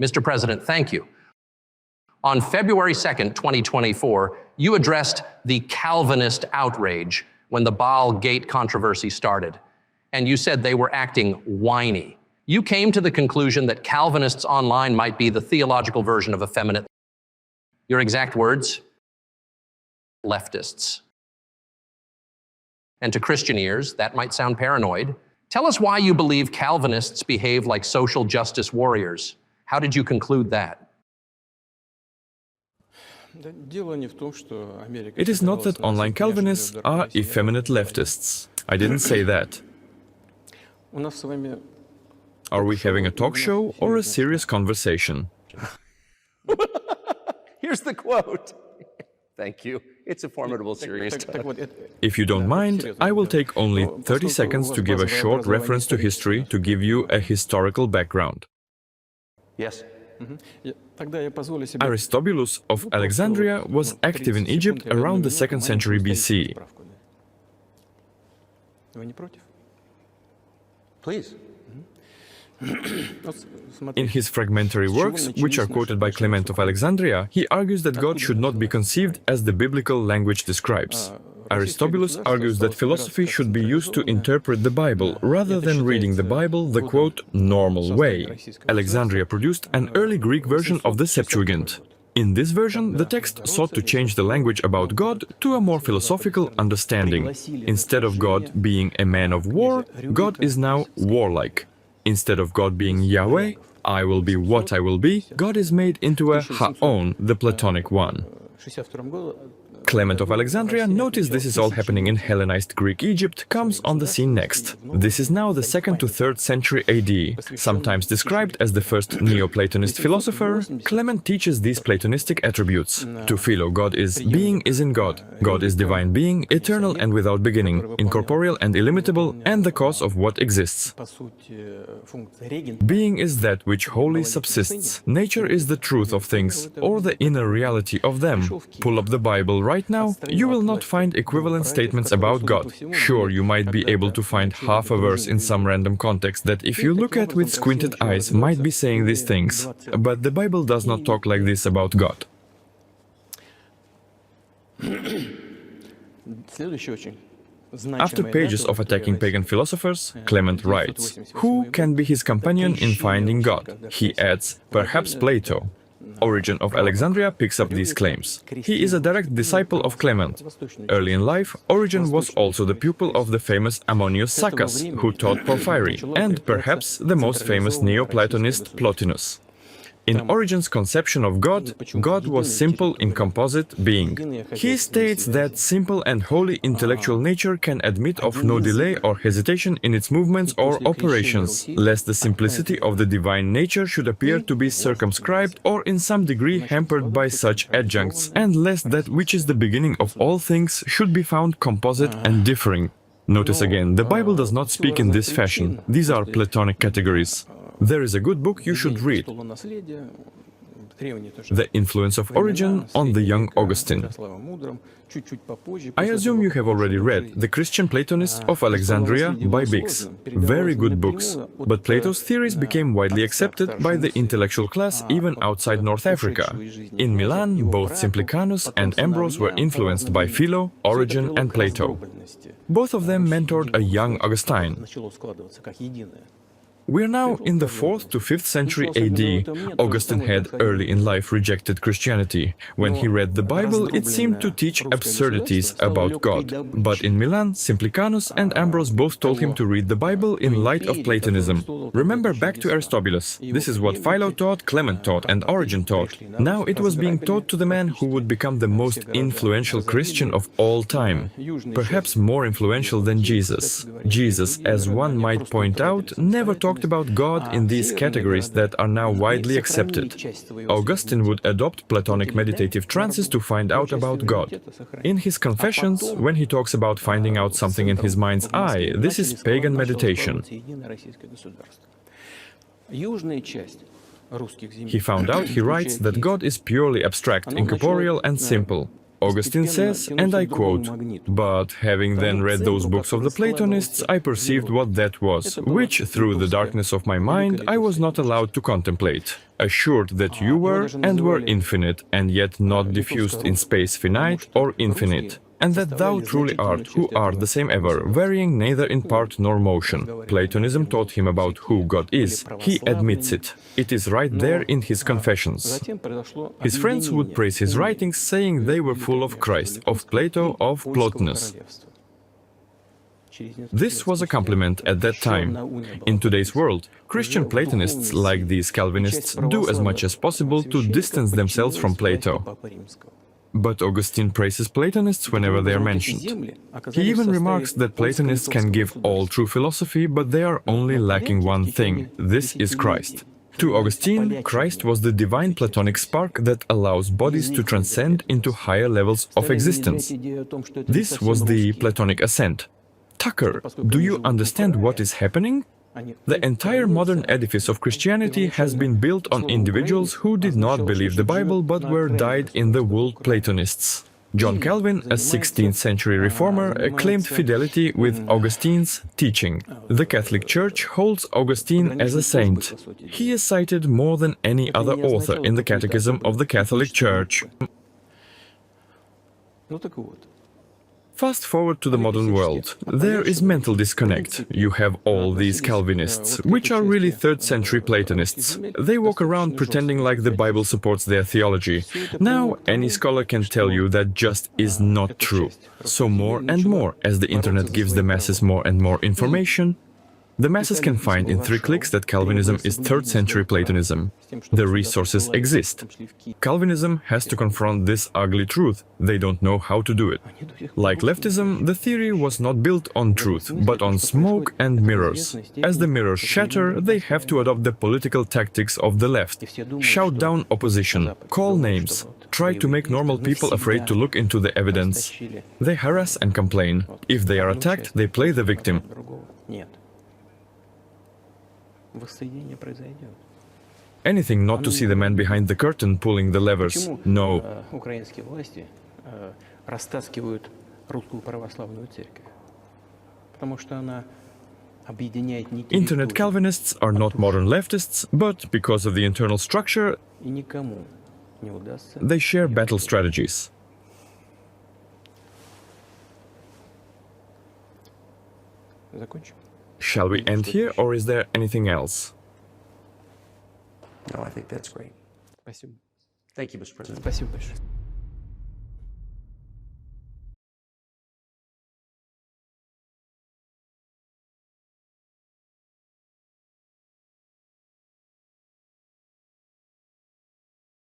Mr. President, thank you. On February 2nd, 2024, you addressed the Calvinist outrage when the Baal Gate controversy started, and you said they were acting whiny. You came to the conclusion that Calvinists online might be the theological version of effeminate. Your exact words? Leftists. And to Christian ears, that might sound paranoid. Tell us why you believe Calvinists behave like social justice warriors. How did you conclude that? It is not that online Calvinists are effeminate leftists. I didn't say that. Are we having a talk show or a serious conversation? Here's the quote. Thank you. It's a formidable series. If you don't mind, I will take only 30 seconds to give a short reference to history to give you a historical background. Yes. Aristobulus of Alexandria was active in Egypt around the 2nd century BC. Please. In his fragmentary works, which are quoted by Clement of Alexandria, he argues that God should not be conceived as the biblical language describes. Aristobulus argues that philosophy should be used to interpret the Bible, rather than reading the Bible the, quote, normal way. Alexandria produced an early Greek version of the Septuagint. In this version, the text sought to change the language about God to a more philosophical understanding. Instead of God being a man of war, God is now warlike. Instead of God being Yahweh, I will be what I will be, God is made into a Haon, the platonic one. Clement of Alexandria, notice this is all happening in Hellenized Greek Egypt, comes on the scene next. This is now the 2nd to 3rd century AD. Sometimes described as the first Neoplatonist philosopher, Clement teaches these Platonistic attributes. To Philo, God is being is in God. God is divine being, eternal and without beginning, incorporeal and illimitable, and the cause of what exists. Being is that which wholly subsists. Nature is the truth of things, or the inner reality of them. Pull up the Bible right now, you will not find equivalent statements about God. Sure, you might be able to find half a verse in some random context that, if you look at with squinted eyes, might be saying these things. But the Bible does not talk like this about God. After pages of attacking pagan philosophers, Clement writes, who can be his companion in finding God? He adds, perhaps Plato. Origen of Alexandria picks up these claims. He is a direct disciple of Clement. Early in life, Origen was also the pupil of the famous Ammonius Saccas, who taught Porphyry, and perhaps the most famous Neoplatonist Plotinus. In Origen's conception of God, God was simple in composite being. He states that simple and wholly intellectual nature can admit of no delay or hesitation in its movements or operations, lest the simplicity of the divine nature should appear to be circumscribed or in some degree hampered by such adjuncts, and lest that which is the beginning of all things should be found composite and differing. Notice again, the Bible does not speak in this fashion. These are Platonic categories. There is a good book you should read, The Influence of Origen on the Young Augustine. I assume you have already read The Christian Platonists of Alexandria by Biggs. Very good books. But Plato's theories became widely accepted by the intellectual class even outside North Africa. In Milan, both Simplicanus and Ambrose were influenced by Philo, Origen and Plato. Both of them mentored a young Augustine. We are now in the 4th to 5th century AD. Augustine had early in life rejected Christianity. When he read the Bible, it seemed to teach absurdities about God. But in Milan, Simplicanus and Ambrose both told him to read the Bible in light of Platonism. Remember back to Aristobulus. This is what Philo taught, Clement taught, and Origen taught. Now it was being taught to the man who would become the most influential Christian of all time. Perhaps more influential than Jesus. Jesus, as one might point out, never talked about God in these categories that are now widely accepted. Augustine would adopt Platonic meditative trances to find out about God. In his Confessions, when he talks about finding out something in his mind's eye, this is pagan meditation. He found out, he writes, that God is purely abstract, incorporeal and simple. Augustine says, and I quote, "But having then read those books of the Platonists, I perceived what that was, which through the darkness of my mind I was not allowed to contemplate, assured that you were and were infinite, and yet not diffused in space finite or infinite, and that thou truly art, who art the same ever, varying neither in part nor motion." Platonism taught him about who God is. He admits it. It is right there in his confessions. His friends would praise his writings, saying they were full of Christ, of Plato, of Plotinus. This was a compliment at that time. In today's world, Christian Platonists, like these Calvinists, do as much as possible to distance themselves from Plato. But Augustine praises Platonists whenever they are mentioned. He even remarks that Platonists can give all true philosophy, but they are only lacking one thing. This is Christ. To Augustine, Christ was the divine Platonic spark that allows bodies to transcend into higher levels of existence. This was the Platonic ascent. Tucker, do you understand what is happening? The entire modern edifice of Christianity has been built on individuals who did not believe the Bible but were dyed-in-the-wool Platonists. John Calvin, a 16th century reformer, claimed fidelity with Augustine's teaching. The Catholic Church holds Augustine as a saint. He is cited more than any other author in the Catechism of the Catholic Church. Fast forward to the modern world. There is mental disconnect. You have all these Calvinists, which are really 3rd century Platonists. They walk around pretending like the Bible supports their theology. Now, any scholar can tell you that just is not true. So more and more, as the internet gives the masses more and more information, the masses can find in 3 clicks that Calvinism is 3rd century Platonism. The resources exist. Calvinism has to confront this ugly truth. They don't know how to do it. Like leftism, the theory was not built on truth, but on smoke and mirrors. As the mirrors shatter, they have to adopt the political tactics of the left. Shout down opposition, call names, try to make normal people afraid to look into the evidence. They harass and complain. If they are attacked, they play the victim. Anything not to see the man behind the curtain pulling the levers. No. Internet Calvinists are not modern leftists, but because of the internal structure, they share battle strategies. Shall we end here, or is there anything else? No, I think that's great. Спасибо. Thank you, Mr. President. Спасибо большое.